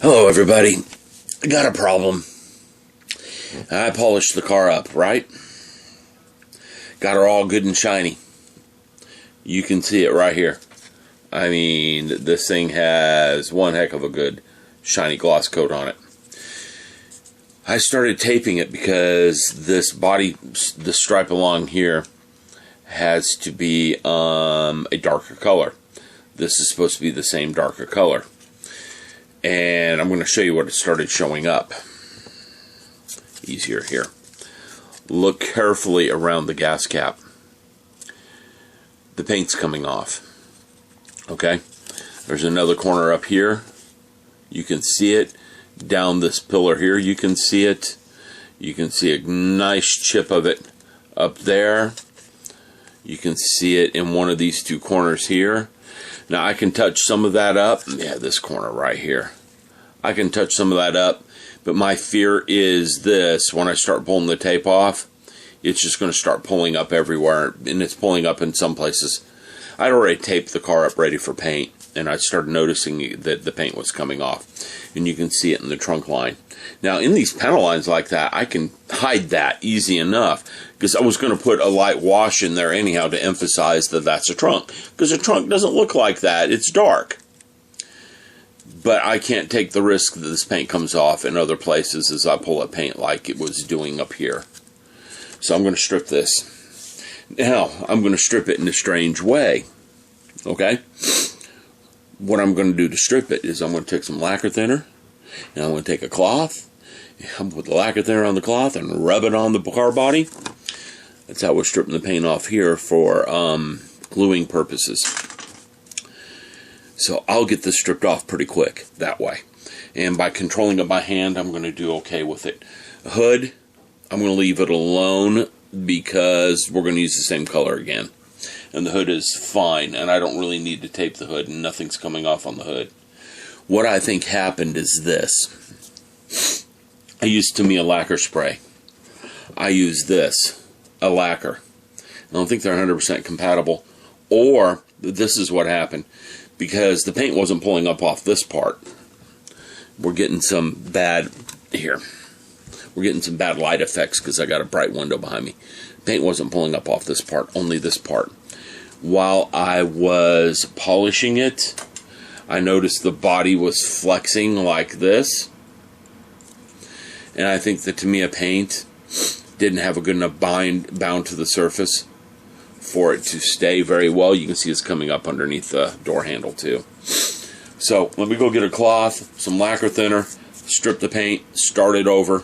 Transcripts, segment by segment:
Hello everybody, I got a problem. I polished the car up, right? Got her all good and shiny. You can see it right here. I mean, this thing has one heck of a good shiny gloss coat on it. I started taping it because this body, the stripe along here, has to be a darker color. This is supposed to be the same darker color. And I'm going to show you what it started showing up. Easier here. Look carefully around the gas cap. The paint's coming off. Okay? There's another corner up here. You can see it. Down this pillar here, you can see it. You can see a nice chip of it up there. You can see it in one of these two corners here. Now I can touch some of that up. Yeah, this corner right here. I can touch some of that up, but my fear is this: when I start pulling the tape off, it's just going to start pulling up everywhere, and it's pulling up in some places. I'd already taped the car up ready for paint, and I started noticing that the paint was coming off, and you can see it in the trunk line. Now in these panel lines like that, I can hide that easy enough, because I was going to put a light wash in there anyhow to emphasize that that's a trunk, because a trunk doesn't look like that, it's dark. But I can't take the risk that this paint comes off in other places as I pull up paint like it was doing up here. So I'm going to strip this. Now, I'm going to strip it in a strange way. Okay? What I'm going to do to strip it is I'm going to take some lacquer thinner, and I'm going to take a cloth, I'm going to put the lacquer thinner on the cloth and rub it on the car body. That's how we're stripping the paint off here for gluing purposes. So I'll get this stripped off pretty quick that way. And by controlling it by hand, I'm going to do okay with it. Hood, I'm going to leave it alone because we're going to use the same color again. And the hood is fine, and I don't really need to tape the hood, and nothing's coming off on the hood. What I think happened is this. I used Tamiya lacquer spray. I use this, a lacquer. I don't think they're 100% compatible. Or this is what happened. Because the paint wasn't pulling up off this part. We're getting some bad, here. We're getting some bad light effects because I got a bright window behind me. Paint wasn't pulling up off this part, only this part. While I was polishing it, I noticed the body was flexing like this. And I think the Tamiya paint didn't have a good enough bound to the surface for it to stay very well. You can see it's coming up underneath the door handle too. So let me go get a cloth, some lacquer thinner, strip the paint, start it over.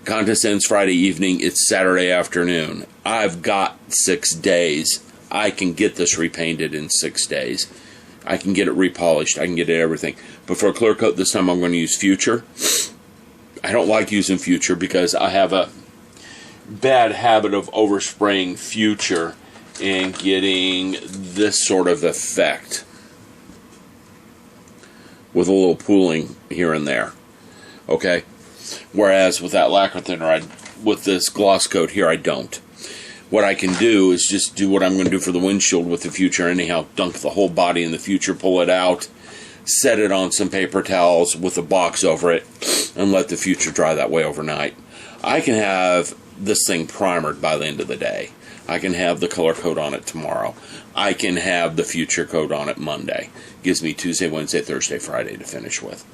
Contest ends Friday evening. It's Saturday afternoon. I've got 6 days. I can get this repainted in 6 days. I can get it repolished. I can get it everything. But for a clear coat this time I'm going to use Future. I don't like using Future because I have a bad habit of overspraying Future and getting this sort of effect with a little pooling here and there. Okay? Whereas with that lacquer thinner, with this gloss coat here, I don't. What I can do is just do what I'm going to do for the windshield with the Future anyhow. Dunk the whole body in the Future, pull it out, set it on some paper towels with a box over it, and let the Future dry that way overnight. I can have this thing primered by the end of the day. I can have the color coat on it tomorrow. I can have the Future coat on it Monday. Gives me Tuesday, Wednesday, Thursday, Friday to finish with.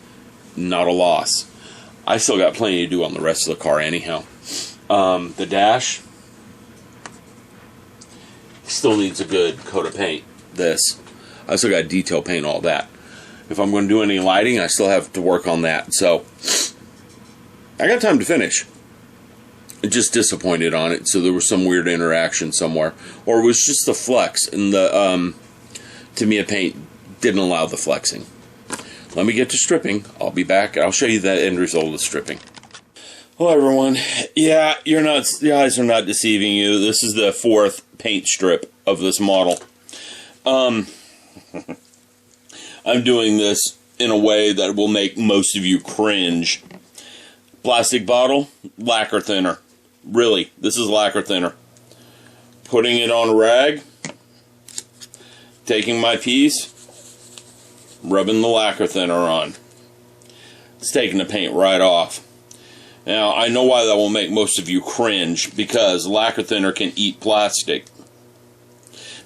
Not a loss. I still got plenty to do on the rest of the car anyhow. The dash still needs a good coat of paint. This. I still got detail paint, all that. If I'm going to do any lighting, I still have to work on that. So, I got time to finish. Just disappointed on it, so there was some weird interaction somewhere, or it was just the flex, and the Tamiya paint didn't allow the flexing. Let me get to stripping. I'll be back. I'll show you the end result of stripping. Hello everyone. Yeah, your eyes are not deceiving you. This is the 4th paint strip of this model. I'm doing this in a way that will make most of you cringe. Plastic bottle, lacquer thinner. Really, this is lacquer thinner. Putting it on a rag, taking my piece, rubbing the lacquer thinner on. It's taking the paint right off. Now, I know why that will make most of you cringe, because lacquer thinner can eat plastic.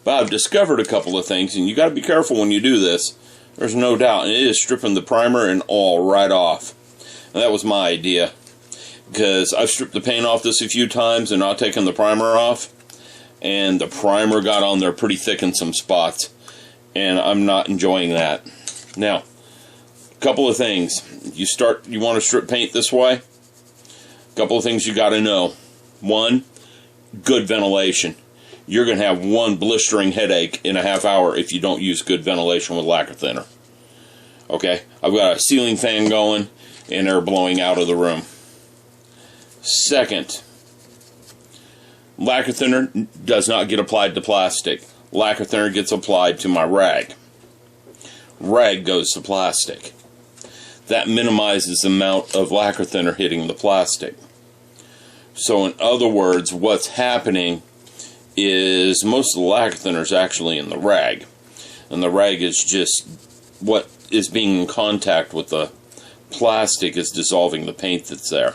But I've discovered a couple of things, and you got to be careful when you do this. There's no doubt, and it is stripping the primer and all right off. And that was my idea, because I've stripped the paint off this a few times and not taken the primer off, and the primer got on there pretty thick in some spots, and I'm not enjoying that. Now, a couple of things. You want to strip paint this way? Couple of things you got to know. One, good ventilation. You're going to have one blistering headache in a half hour if you don't use good ventilation with lacquer thinner. Okay, I've got a ceiling fan going and air blowing out of the room. Second, lacquer thinner does not get applied to plastic. Lacquer thinner gets applied to my rag. Rag goes to plastic. That minimizes the amount of lacquer thinner hitting the plastic. So in other words, what's happening is most of the lacquer thinner is actually in the rag. And the rag is just what is being in contact with the plastic is dissolving the paint that's there.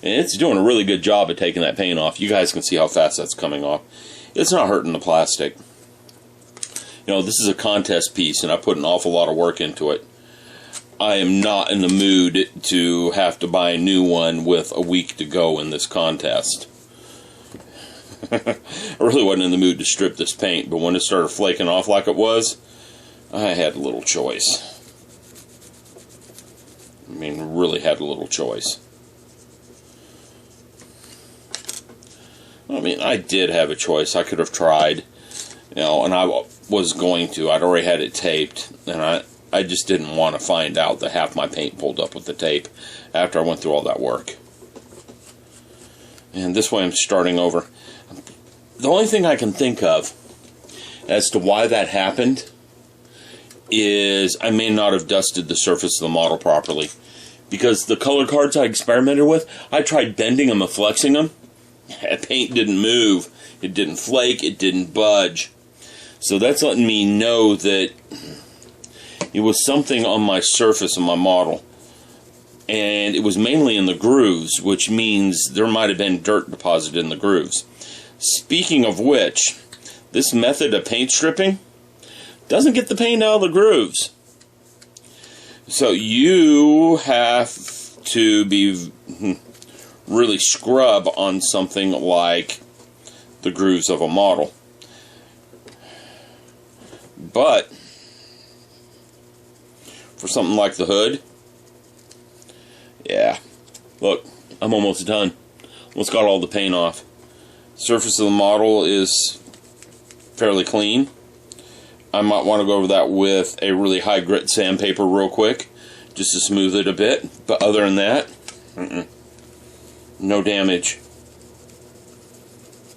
And it's doing a really good job of taking that paint off. You guys can see how fast that's coming off. It's not hurting the plastic. You know, this is a contest piece, and I put an awful lot of work into it. I am not in the mood to have to buy a new one with a week to go in this contest. I really wasn't in the mood to strip this paint, but when it started flaking off like it was, I had a little choice. I mean, really had a little choice. I mean, I did have a choice. I could have tried, you know, and I was going to. I'd already had it taped, and I just didn't want to find out that half my paint pulled up with the tape after I went through all that work. And this way I'm starting over. The only thing I can think of as to why that happened is I may not have dusted the surface of the model properly. Because the color cards I experimented with, I tried bending them and flexing them. The paint didn't move. It didn't flake. It didn't budge. So that's letting me know that it was something on my surface of my model. And it was mainly in the grooves, which means there might have been dirt deposited in the grooves. Speaking of which, this method of paint stripping doesn't get the paint out of the grooves. So you have to be really scrub on something like the grooves of a model. But for something like the hood, yeah, look, I'm almost done. Almost got all the paint off. Surface of the model is fairly clean. I might want to go over that with a really high grit sandpaper real quick, just to smooth it a bit. But other than that, no damage.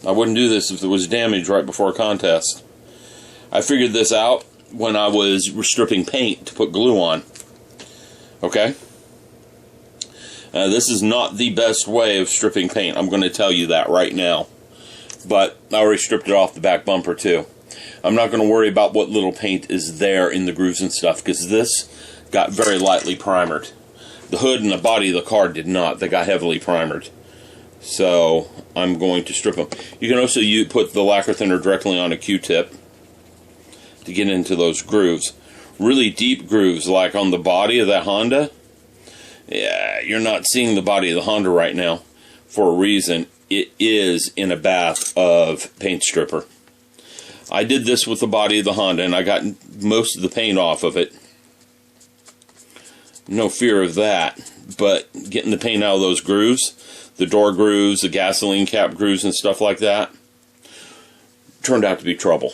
I wouldn't do this if there was damage right before a contest. I figured this out when I was stripping paint to put glue on. Okay? This is not the best way of stripping paint. I'm going to tell you that right now. But I already stripped it off the back bumper too. I'm not going to worry about what little paint is there in the grooves and stuff, because this got very lightly primered. The hood and the body of the car did not. They got heavily primered. So I'm going to strip them. You can also put the lacquer thinner directly on a Q-tip to get into those grooves. Really deep grooves, like on the body of that Honda. Yeah, you're not seeing the body of the Honda right now for a reason. It is in a bath of paint stripper. I did this with the body of the Honda, and I got most of the paint off of it. No fear of that. But getting the paint out of those grooves, the door grooves, the gasoline cap grooves, and stuff like that, turned out to be trouble.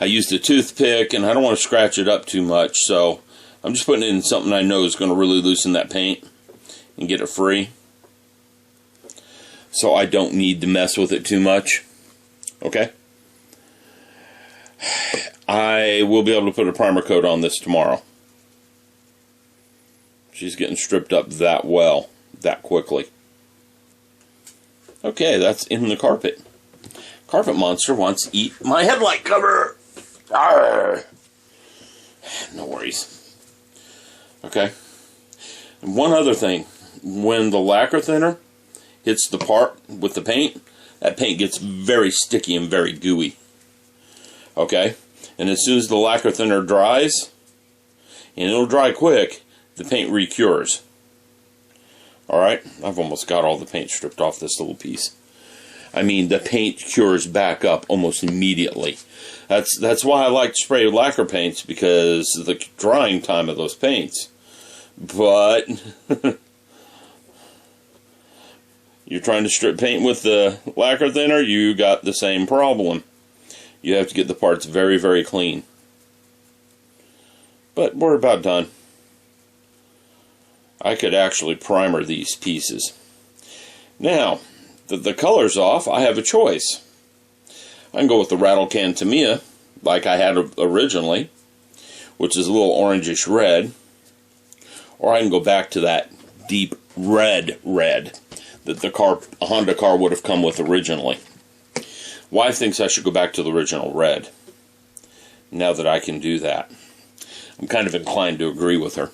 I used a toothpick, and I don't want to scratch it up too much, so I'm just putting it in something I know is going to really loosen that paint and get it free. So I don't need to mess with it too much. Okay? I will be able to put a primer coat on this tomorrow. She's getting stripped up that well, that quickly. Okay, that's in the carpet. Carpet monster wants to eat my headlight cover. Arrgh. No worries. Okay. One other thing, when the lacquer thinner hits the part with the paint, that paint gets very sticky and very gooey. Okay? And as soon as the lacquer thinner dries, and it'll dry quick, the paint recures. Alright? I've almost got all the paint stripped off this little piece. I mean, the paint cures back up almost immediately. That's why I like to spray lacquer paints, because of the drying time of those paints. But you're trying to strip paint with the lacquer thinner, you got the same problem. You have to get the parts very, very clean. But we're about done. I could actually primer these pieces. Now, the color's off, I have a choice. I can go with the Rattle Can Tamiya, like I had originally, which is a little orangish red. Or I can go back to that deep red that the Honda car would have come with originally. Wife thinks I should go back to the original red. Now that I can do that, I'm kind of inclined to agree with her.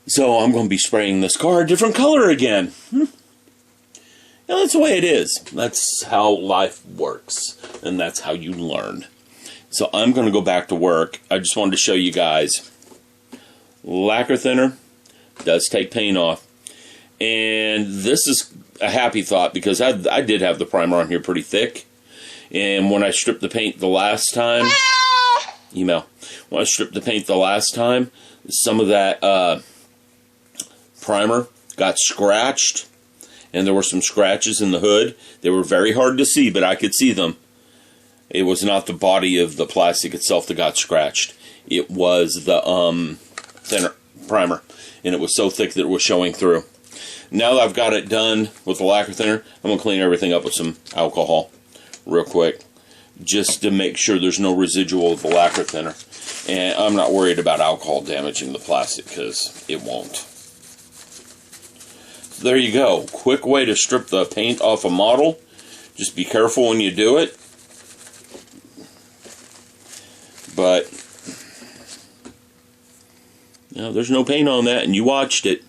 So I'm going to be spraying this car a different color again. Now, that's the way it is. That's how life works, and that's how you learn. So I'm going to go back to work. I just wanted to show you guys. Lacquer thinner does take paint off. And this is a happy thought, because I did have the primer on here pretty thick. And when I stripped the paint the last time, when I stripped the paint the last time, some of that primer got scratched. And there were some scratches in the hood. They were very hard to see, but I could see them. It was not the body of the plastic itself that got scratched. It was the thinner primer. And it was so thick that it was showing through. Now that I've got it done with the lacquer thinner, I'm going to clean everything up with some alcohol real quick, just to make sure there's no residual of the lacquer thinner. And I'm not worried about alcohol damaging the plastic, because it won't. There you go. Quick way to strip the paint off a model. Just be careful when you do it. But, there's no paint on that, and you watched it.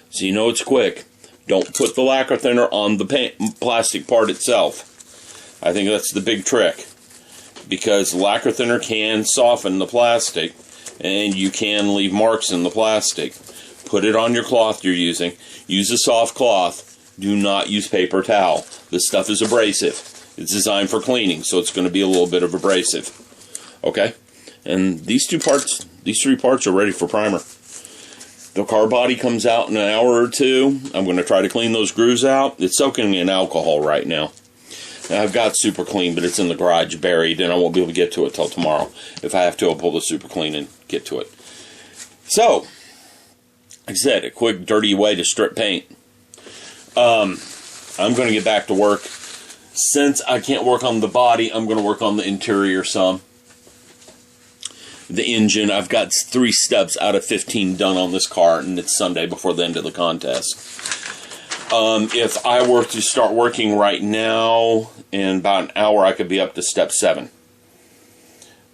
So you know it's quick. Don't put the lacquer thinner on the plastic part itself. I think that's the big trick. Because lacquer thinner can soften the plastic, and you can leave marks in the plastic. Put it on your cloth you're using. Use a soft cloth. Do not use paper towel. This stuff is abrasive. It's designed for cleaning, so it's going to be a little bit of abrasive. Okay? And these three parts are ready for primer. The car body comes out in an hour or two. I'm going to try to clean those grooves out. It's soaking in alcohol right now. Now, I've got Super Clean, but it's in the garage buried, and I won't be able to get to it till tomorrow. If I have to, I'll pull the Super Clean and get to it. So, like I said, a quick, dirty way to strip paint. I'm going to get back to work. Since I can't work on the body, I'm going to work on the interior some. The engine, I've got 3 steps out of 15 done on this car, and it's Sunday before the end of the contest. If I were to start working right now, in about an hour, I could be up to step 7.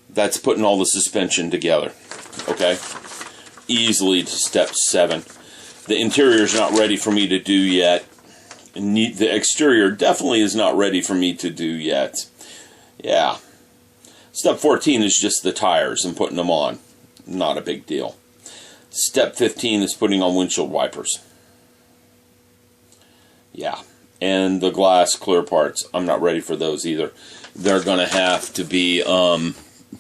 That's putting all the suspension together. Okay? Easily to step 7. The interior is not ready for me to do yet. The exterior definitely is not ready for me to do yet. Yeah. Step 14 is just the tires and putting them on. Not a big deal. Step 15 is putting on windshield wipers. Yeah. And the glass clear parts, I'm not ready for those either. They're going to have to be, they're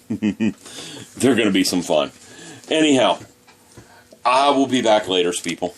going to be some fun. Anyhow, I will be back later, people.